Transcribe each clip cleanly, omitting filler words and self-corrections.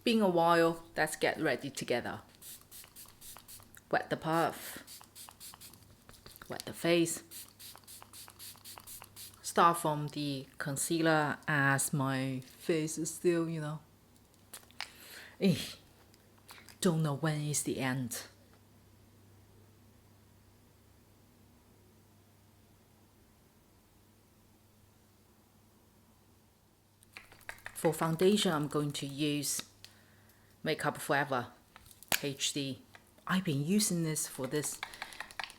Been a while, let's get ready together. Wet the puff, wet the face. Start from the concealer as my face is still, don't know when is the end. For foundation, I'm going to use Makeup Forever HD. I've been using this for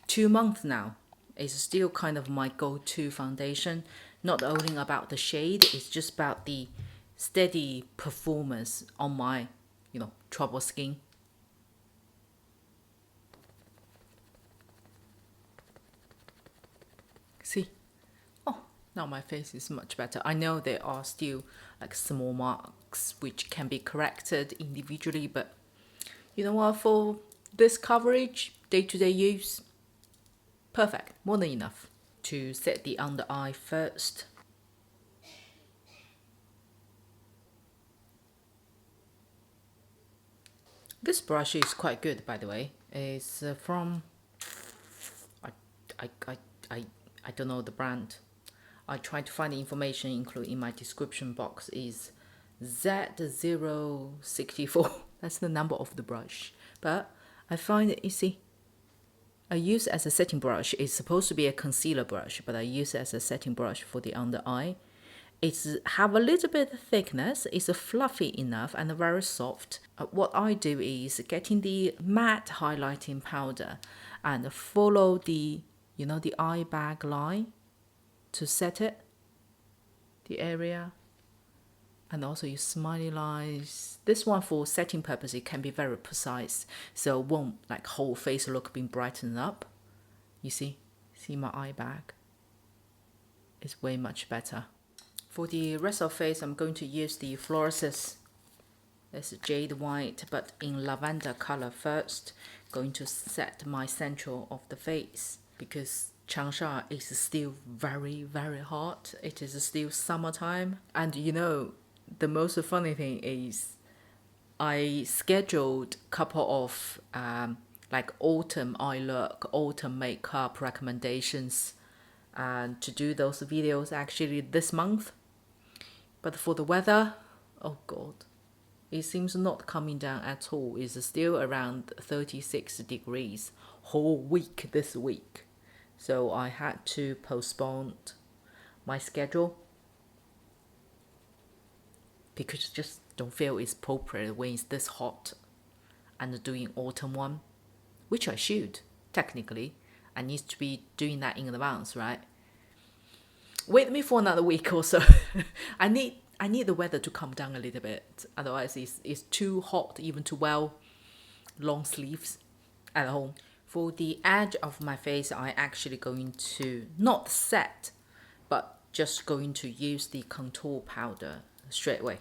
2 months now. It's still kind of my go-to foundation. Not only about the shade, it's just about the steady performance on my, trouble skin. See? Oh, now my face is much better. I know there are still like small marks which can be corrected individually, but you know what, for this coverage, day-to-day use, perfect, more than enough. To set the under eye first. This brush is quite good, by the way. It's from, I don't know the brand. I tried to find the information included in my description box. Is Z064. That's the number of the brush. But I find it, you see, I use it as a setting brush. It's supposed to be a concealer brush, but I use it as a setting brush for the under eye. It's have a little bit of thickness. It's fluffy enough and very soft. What I do is getting the matte highlighting powder and follow the, the eye bag line to set it, the area. And also your smiley lines. This one for setting purpose, it can be very precise. So it won't like whole face look being brightened up. You see my eye bag. It's way much better. For the rest of face, I'm going to use the FLORASIS. It's jade white, but in lavender color first. Going to set my central of the face because Changsha is still very, very hot. It is still summertime. And the most funny thing is I scheduled a couple of like autumn eye look, autumn makeup recommendations and to do those videos actually this month. But for the weather, oh god, it seems not coming down at all. It's still around 36 degrees whole week this week. So I had to postpone my schedule because just don't feel it's appropriate when it's this hot and doing autumn one, which I should, technically. I need to be doing that in advance, right? Wait me for another week or so. I need the weather to come down a little bit. Otherwise, it's too hot even to wear long sleeves at home. For the edge of my face, I actually going to not set, but just going to use the contour powder straight away.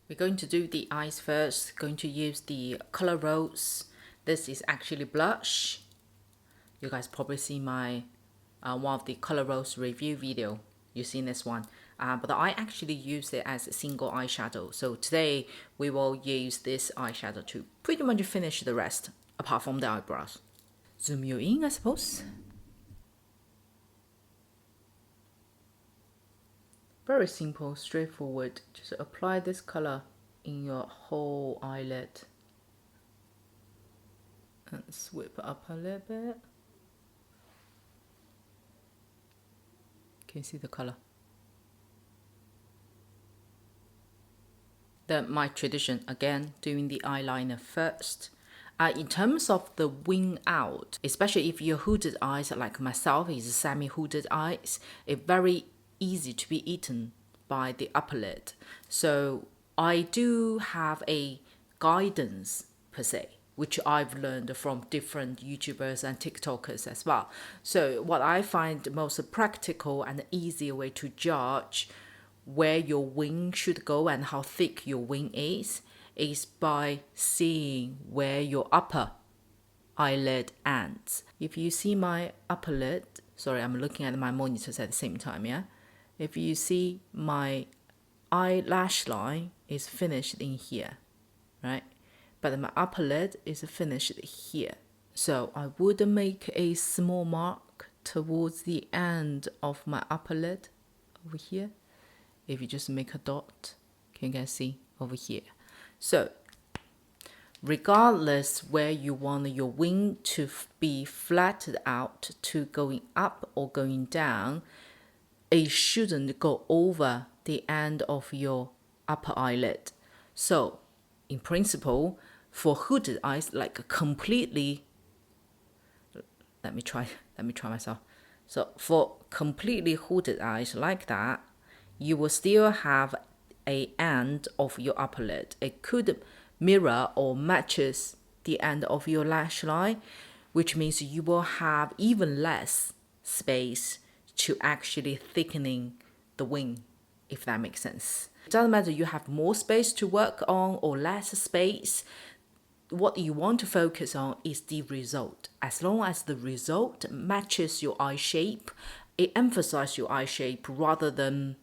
We're going to do the eyes first. Going to use the Colorrose. This is actually blush. You guys probably see my one of the Colorrose review video. You've seen this one. But I actually use it as a single eyeshadow. So today we will use this eyeshadow to pretty much finish the rest, apart from the eyebrows. Zoom you in, I suppose. Very simple, straightforward. Just apply this color in your whole eyelid. And sweep it up a little bit. Can you see the color? Then my tradition, again, doing the eyeliner first. In terms of the wing out, especially if you're hooded eyes like myself, is semi-hooded eyes, it's very easy to be eaten by the upper lid. So I do have a guidance per se, which I've learned from different YouTubers and TikTokers as well. So what I find the most practical and easy way to judge where your wing should go and how thick your wing is by seeing where your upper eyelid ends. If you see my upper lid, sorry, I'm looking at my monitors at the same time, yeah? If you see my eyelash line is finished in here, right? But my upper lid is finished here. So I would make a small mark towards the end of my upper lid over here. If you just make a dot, can you guys see over here? So regardless where you want your wing to be flattened out to going up or going down, it shouldn't go over the end of your upper eyelid. So in principle, for hooded eyes, like completely, let me try myself. So for completely hooded eyes like that, you will still have a end of your upper lid. It could mirror or matches the end of your lash line, which means you will have even less space to actually thickening the wing, if that makes sense. It doesn't matter you have more space to work on or less space. What you want to focus on is the result. As long as the result matches your eye shape, it emphasizes your eye shape rather than,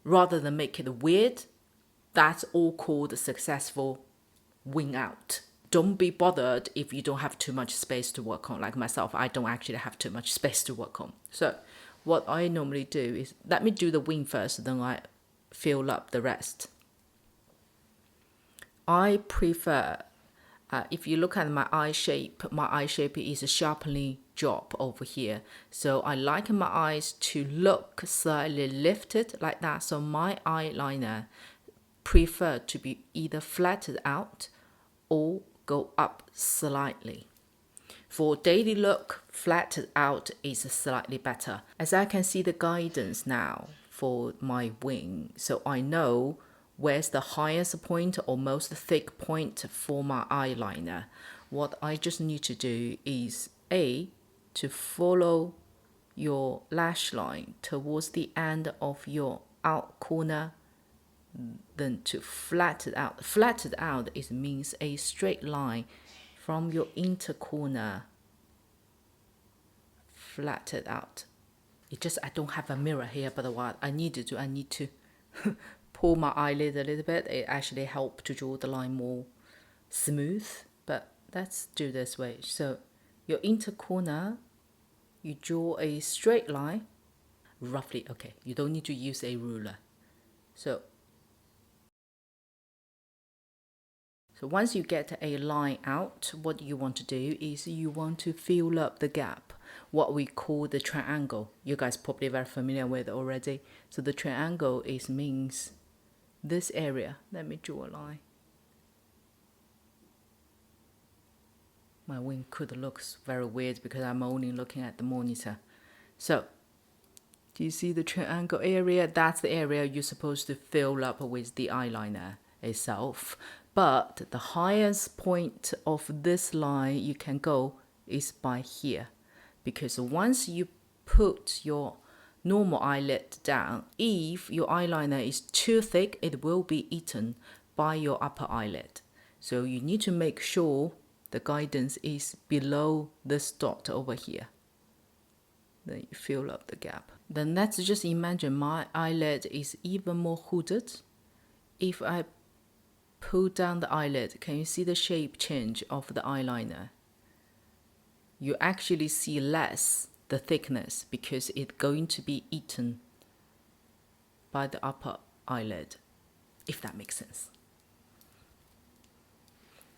rather than make it weird, that's all called successful wing out. Don't be bothered if you don't have too much space to work on. Like myself, I don't actually have too much space to work on. So what I normally do is, let me do the wing first, then I fill up the rest. I prefer, if you look at my eye shape is sharply drop over here. So I like my eyes to look slightly lifted like that. So my eyeliner prefer to be either flattened out or go up slightly. For daily look, flattened out is slightly better. As I can see the guidance now for my wing, so I know where's the highest point or most thick point for my eyeliner. What I just need to do is to follow your lash line towards the end of your out corner, then to flatten out. Flattened out is means a straight line from your inner corner, flattened out. It just, I don't have a mirror here, but what I need to do, I need to pull my eyelid a little bit. It actually helps to draw the line more smooth, but let's do this way. So your inner corner, you draw a straight line, roughly, okay, you don't need to use a ruler. So once you get a line out, what you want to do is you want to fill up the gap, what we call the triangle. You guys probably very familiar with already. So the triangle is means this area. Let me draw a line. My wing could look very weird because I'm only looking at the monitor. So do you see the triangle area? That's the area you're supposed to fill up with the eyeliner itself. But the highest point of this line you can go is by here. Because once you put your normal eyelid down, if your eyeliner is too thick, it will be eaten by your upper eyelid. So you need to make sure the guidance is below this dot over here. Then you fill up the gap. Then let's just imagine my eyelid is even more hooded. If I pull down the eyelid, can you see the shape change of the eyeliner? You actually see less the thickness because it's going to be eaten by the upper eyelid, if that makes sense.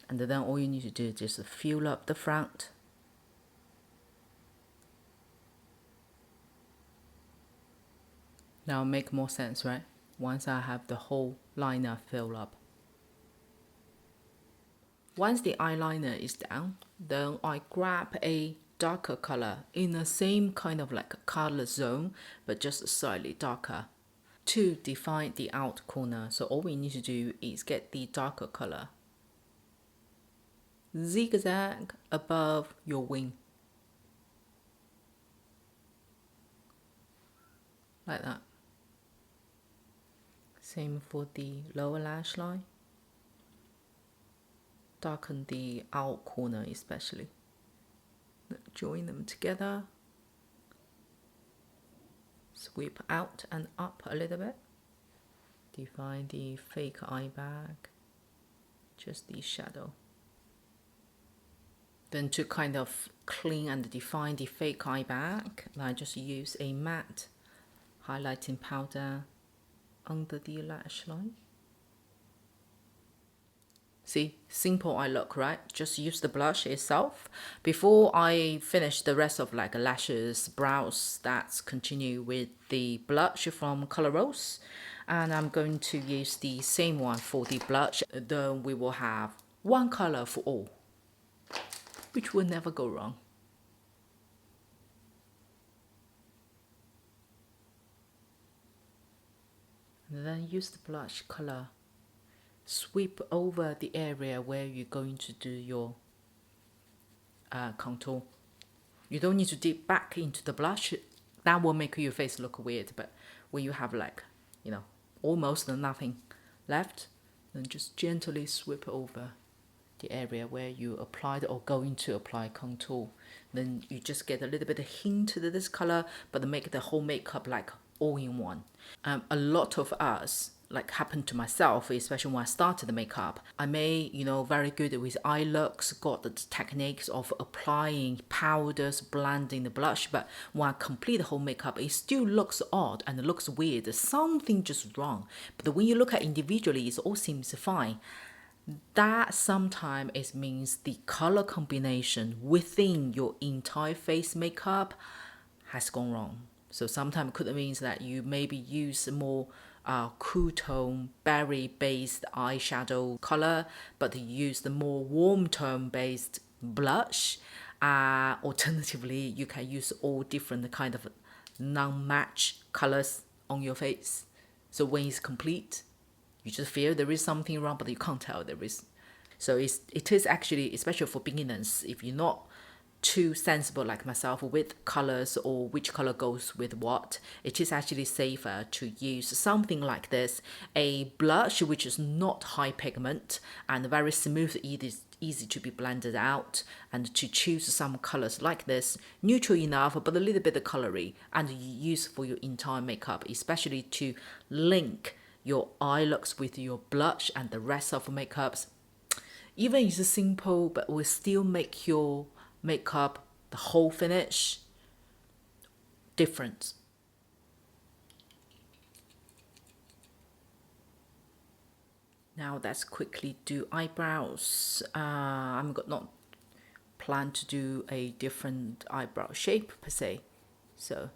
And then all you need to do is just fill up the front. Now make more sense, right? Once I have the whole liner filled up. Once the eyeliner is down, then I grab a darker color in the same kind of like color zone, but just slightly darker to define the out corner. So all we need to do is get the darker color, zigzag above your wing. Like that. Same for the lower lash line. Darken the out corner especially. Join them together. Sweep out and up a little bit. define the fake eye bag, just the shadow. Then to kind of clean and define the fake eye bag, I just use a matte highlighting powder under the lash line. See, simple eye look, right? Just use the blush itself. Before I finish the rest of like lashes, brows, that's continue with the blush from Colorrose. And I'm going to use the same one for the blush. Then we will have one color for all, which will never go wrong. And then use the blush color. Sweep over the area where you're going to do your contour. You don't need to dip back into the blush. That will make your face look weird. But when you have like, you know, almost nothing left, then just gently sweep over the area where you applied or going to apply contour. Then you just get a little bit of hint to this color, but make the whole makeup like all in one. A lot of us, like happened to myself, especially when I started the makeup, I made, you know, very good with eye looks, got the techniques of applying powders, blending the blush, but when I complete the whole makeup, it still looks odd and it looks weird. There's something just wrong. But when you look at individually, it all seems fine. That sometimes it means the color combination within your entire face makeup has gone wrong. So sometimes it could mean that you maybe use more cool tone berry based eyeshadow color, but you use the more warm tone based blush. Alternatively, you can use all different kind of non-match colors on your face. So when it's complete, you just feel there is something wrong, but you can't tell there is. So it is actually, especially for beginners, if you're not too sensible like myself with colors or which color goes with what, it is actually safer to use something like this, a blush which is not high pigment and very smooth, easy to be blended out, and to choose some colors like this, neutral enough but a little bit colory, and you use for your entire makeup, especially to link your eye looks with your blush and the rest of makeups. Even it's simple, but will still make your makeup, the whole finish, different. Now let's quickly do eyebrows. I'm not plan to do a different eyebrow shape per se. So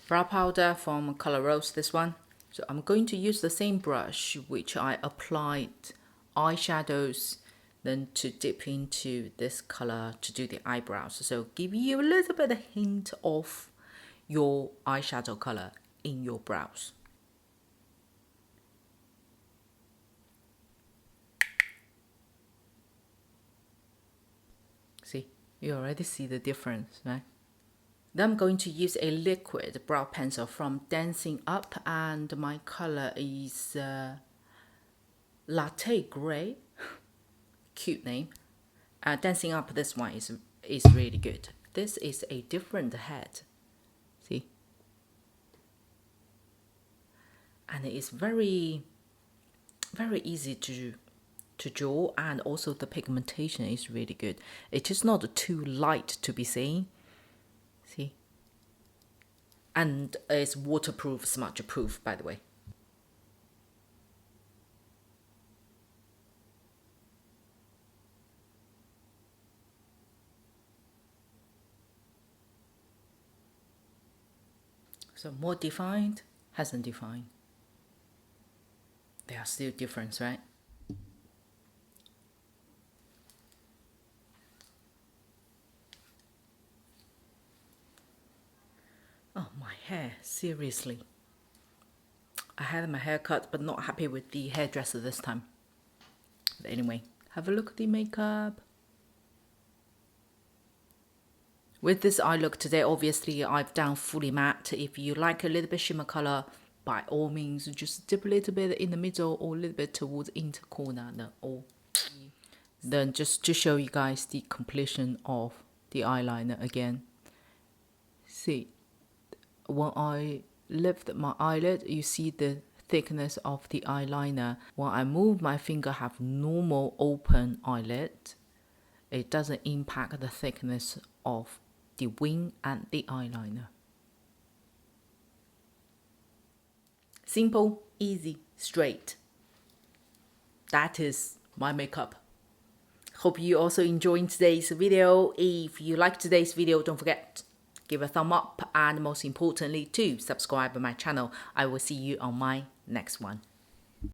brow powder from Colorrose, this one. So I'm going to use the same brush which I applied eyeshadows, then to dip into this color to do the eyebrows. So give you a little bit of hint of your eyeshadow color in your brows. See, you already see the difference, right? Then I'm going to use a liquid brow pencil from Dancing Up, and my color is Latte Gray. Cute name. Dancing Up, this one is really good. This is a different head. See? And it is very, very easy to draw, and also the pigmentation is really good. It is not too light to be seen. See? And it's waterproof, smudge proof, by the way. So more defined, hasn't defined. They are still different, right? Oh, my hair, seriously. I had my hair cut, but not happy with the hairdresser this time. But anyway, have a look at the makeup. With this eye look today, obviously I've done fully matte. If you like a little bit shimmer color, by all means, just dip a little bit in the middle or a little bit towards inner corner. Then just to show you guys the completion of the eyeliner again. See, when I lift my eyelid, you see the thickness of the eyeliner. When I move my finger, have normal open eyelid. It doesn't impact the thickness of the wing and the eyeliner. Simple, easy, straight. That is my makeup. Hope you also enjoyed today's video. If you like today's video, don't forget, give a thumb up, and most importantly, to subscribe to my channel. I will see you on my next one.